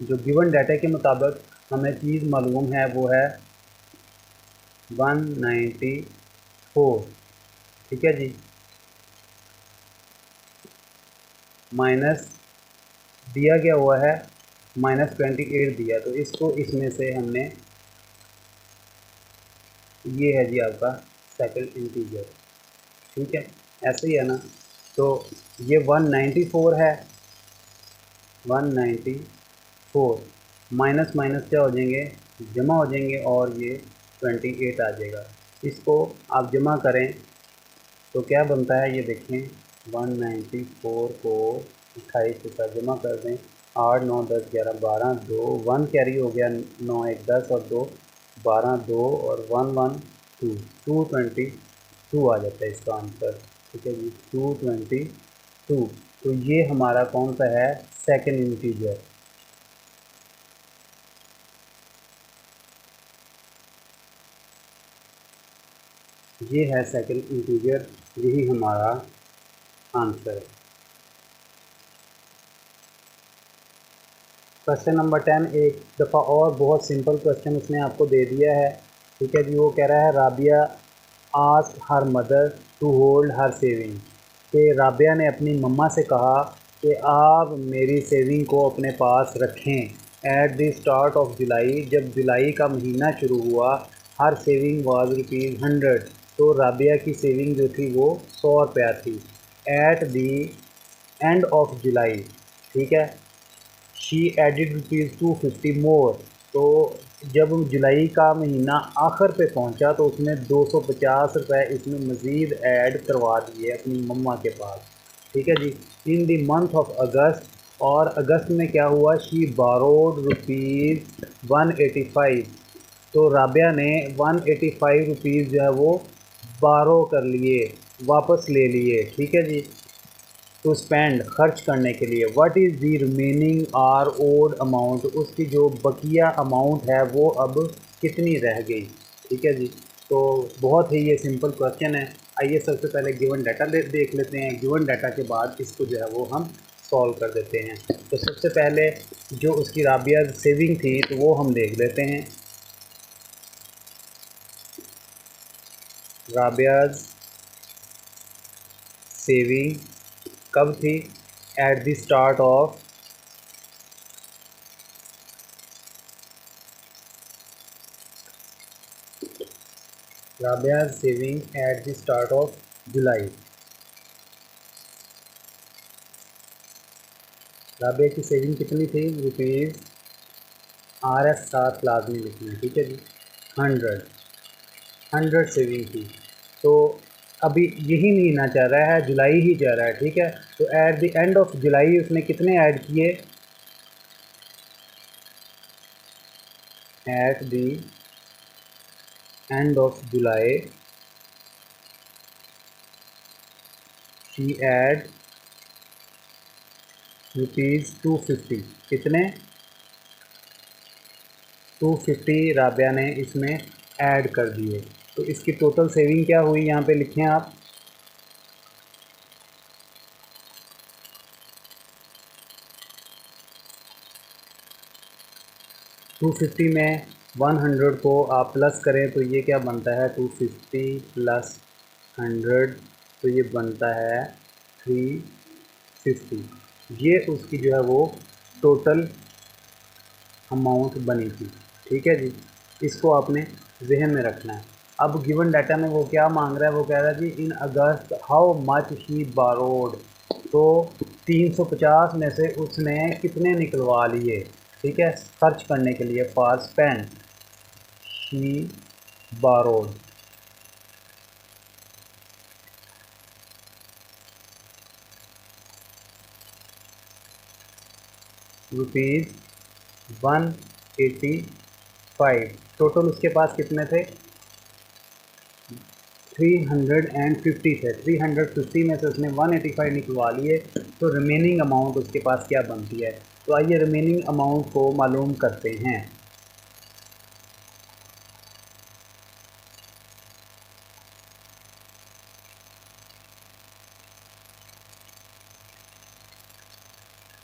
जो गिवन डाटा के मुताबिक हमें चीज़ मालूम है वो है 194, ठीक है जी, माइनस दिया गया हुआ है -28 दिया। तो इसको इसमें से हमने, ये है जी आपका सेकंड इंटीजर, ठीक है, ऐसे ही है ना। तो ये 194 है, 194 माइनस माइनस क्या हो जाएंगे, जमा हो जाएंगे और ये 28 आ जाएगा। इसको आप जमा करें तो क्या बनता है ये देखें, 194 को 28 के साथ जमा कर दें, 8 9 10 11 12 2 1 कैरी हो गया, 9 1 10 और 2 12 2 और 1 1 2 222 आ जाता है इसका आंसर। ठीक है जी, 222। तो ये हमारा कौन सा है, सेकंड इंटीजर। ये है सेकंड इंटीजर, यही हमारा आंसर है। क्वेश्चन नंबर 10 एक दफ़ा और बहुत सिंपल क्वेश्चन उसने आपको दे दिया है। ठीक है जी, वो कह रहा है Rabia asked her mother to hold her saving, कि राबिया ने अपनी मम्मा से कहा कि आप मेरी सेविंग को अपने पास रखें। एट द स्टार्ट ऑफ जुलाई, जब जुलाई का महीना शुरू हुआ, हर सेविंग वाज ₹100। तो राबिया की सेविंग जो थी वो 100 रुपया थी। At the end of July, ठीक है, शी एडिड ₹250 मोर। तो जब जुलाई का महीना आखिर पे पहुंचा तो उसने 250 रुपये इसमें मज़ीद ऐड करवा दिए अपनी मम्मा के पास। ठीक है ji, in the month of August, और अगस्त में क्या हुआ, शी बारोड ₹185। तो राबिया ने 185 रुपीज़ जो है वो बारो कर लिए, वापस ले लिए। ठीक है जी, टू स्पेंड खर्च करने के लिए। What is the remaining or odd amount, उसकी जो बकिया अमाउंट है वो अब कितनी रह गई। ठीक है जी, तो बहुत ही ये सिंपल क्वेश्चन है। आइए सबसे पहले गिवन डाटा देख लेते हैं, गिवन डाटा के बाद इसको जो है वो हम सॉल्व कर देते हैं। तो सबसे पहले जो उसकी राबिया सेविंग थी तो वो हम देख लेते हैं। राबियाज सेविंग कब थी? At the start of Rabia's saving at the start of July. Rabia की सेविंग कितनी थी? रुपीज़ RS साथ लाजमी लिखना है, ठीक है जी। 100 सेविंग थी। तो अभी यही महीना चल रहा है, जुलाई ही चल रहा है, ठीक है। तो at the end of July उसने कितने ऐड किए? At the end of July she add rupees 250। कितने? 250 राबिया ने इसमें ऐड कर दिए। तो इसकी टोटल सेविंग क्या हुई? यहाँ पे लिखें आप। टू 250 में 100 को आप प्लस करें तो ये क्या बनता है? 250 प्लस 100 तो ये बनता है 350। ये उसकी जो है वो टोटल अमाउंट बनी थी, ठीक है जी। इसको आपने जहन में रखना है। अब गिवन डाटा में वो क्या मांग रहा है? वो कह रहा है जी इन अगस्त हाउ मच ही बारोड। तो 350 में से उसने कितने निकलवा लिए, ठीक है, सर्च करने के लिए। For Spain he borrowed rupees 185। Total उसके पास कितने थे? 350 थे। 350 में से उसने 185 निकलवा लिए। तो रिमेनिंग अमाउंट उसके पास क्या बनती है? तो आइए रिमेनिंग अमाउंट को मालूम करते हैं।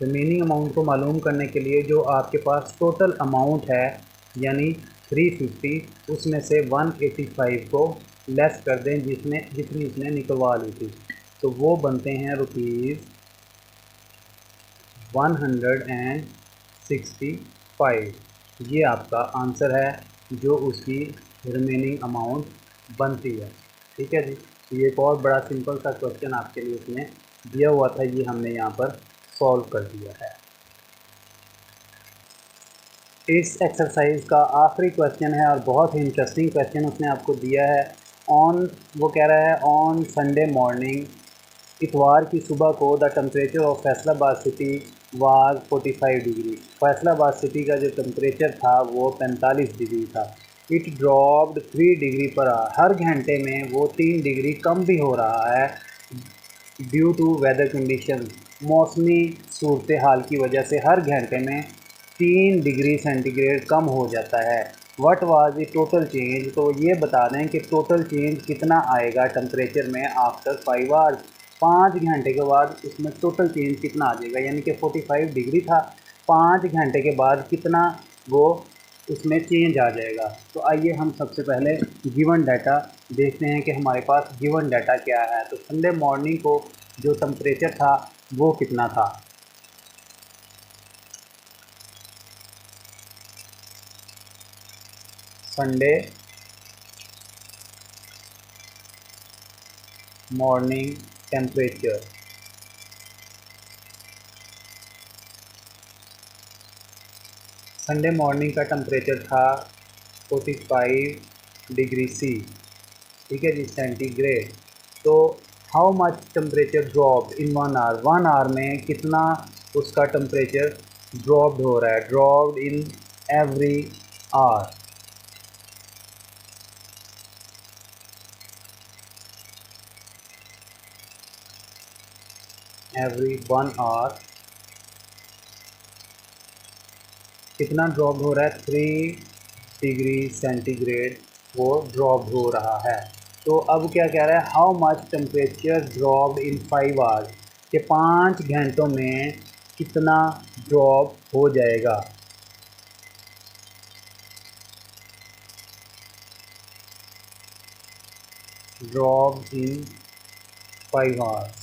रिमेनिंग अमाउंट को मालूम करने के लिए जो आपके पास टोटल अमाउंट है यानी 350, उसमें से 185 को लेस कर दें जितनी उसने निकलवा ली थी। तो वो बनते हैं रुपीज़ 165। ये आपका आंसर है जो उसकी रिमेनिंग अमाउंट बनती है, ठीक है जी। ये एक और बड़ा सिंपल सा क्वेश्चन आपके लिए उसने दिया हुआ था, ये हमने यहाँ पर सॉल्व कर दिया है। इस एक्सरसाइज का आखिरी क्वेश्चन है और बहुत ही इंटरेस्टिंग क्वेश्चन उसने आपको दिया है। वो कह रहा है ऑन संडे मॉर्निंग, इतवार की सुबह को the temperature of Faisalabad city was 45 degree. Faisalabad city का जो टेम्परेचर था वो 45 डिग्री था। It dropped 3 degree per hour. हर घंटे में वो 3 डिग्री कम भी हो रहा है ड्यू टू वेदर कंडीशन। मौसमी सूरत हाल की वजह से हर घंटे में 3 डिग्री सेंटीग्रेड कम हो जाता है। What was the total change? तो ये बता दें कि टोटल चेंज कितना आएगा टेम्परेचर में आफ्टर 5 आवर्स। 5 घंटे के बाद इसमें टोटल चेंज कितना आ जाएगा, यानी कि 45 डिग्री था, 5 घंटे के बाद कितना वो उसमें चेंज आ जाएगा। तो आइए हम सबसे पहले गिवन डाटा देखते हैं कि हमारे पास गिवन डाटा क्या है। तो संडे मॉर्निंग को जो टेम्परेचर था वो कितना था? Sunday morning temperature, Sunday morning का टेम्परेचर था 45 डिग्री सी, ठीक है जी, सेंटीग्रेड। तो how much temperature dropped in 1 hour? 1 hour में कितना उसका टेम्परेचर ड्रॉप्ड हो रहा है? Dropped in every hour, every 1 hour कितना ड्रॉप हो रहा है? 3 डिग्री सेंटीग्रेड वो ड्रॉप हो रहा है। तो अब क्या कह रहा है? How much temperature dropped in 5 hours? कि 5 घंटों में कितना ड्रॉप हो जाएगा। Drop in 5 hours.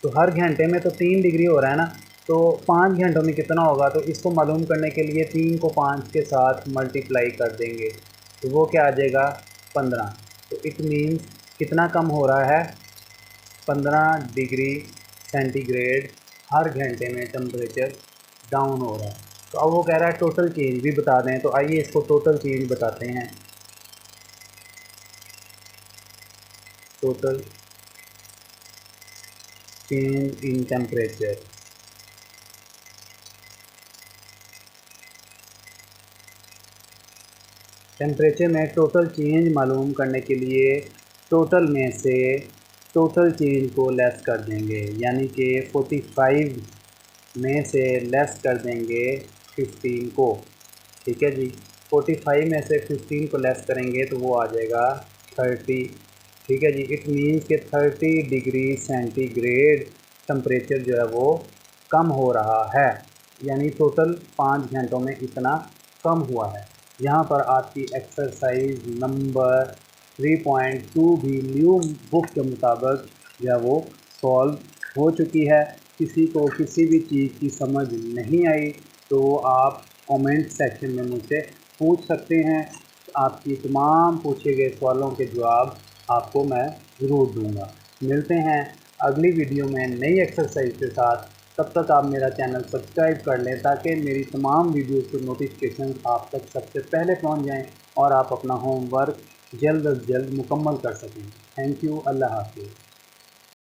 तो हर घंटे में तो 3 डिग्री हो रहा है ना, तो 5 घंटों में कितना होगा, तो इसको मालूम करने के लिए 3 को 5 के साथ मल्टीप्लाई कर देंगे, तो वो क्या आ जाएगा 15। तो इट मीन्स कितना कम हो रहा है, 15 डिग्री सेंटीग्रेड हर घंटे में टेम्परेचर डाउन हो रहा है। तो अब वो कह रहा है टोटल चेंज भी बता दें, तो आइए इसको टोटल चेंज बताते हैं। Total change in temperature. Temperature में टोटल चेंज मालूम करने के लिए टोटल में से टोटल चेंज को लेस कर देंगे, यानी कि 45 में से लेस कर देंगे 15 को। ठीक है जी, 45 में से 15 को लेस करेंगे तो वो आ जाएगा 30। ठीक है जी, इट मीन्स कि 30 डिग्री सेंटीग्रेड टेम्परेचर जो है वो कम हो रहा है, यानी टोटल 5 घंटों में इतना कम हुआ है। यहाँ पर आपकी एक्सरसाइज नंबर 3.2 भी न्यू बुक के मुताबिक जो है वो सॉल्व हो चुकी है। किसी को किसी भी चीज़ की समझ नहीं आई तो आप कमेंट सेक्शन में मुझसे पूछ सकते हैं। आपकी तमाम पूछे गए सवालों के जवाब आपको मैं ज़रूर दूंगा। मिलते हैं अगली वीडियो में नई एक्सरसाइज के साथ। तब तक आप मेरा चैनल सब्सक्राइब कर लें ताकि मेरी तमाम वीडियोज़ के नोटिफिकेशन आप तक सबसे पहले पहुंच जाएं और आप अपना होमवर्क जल्द अज जल्द मुकम्मल कर सकें। Thank you. अल्लाह हाफ़िज़।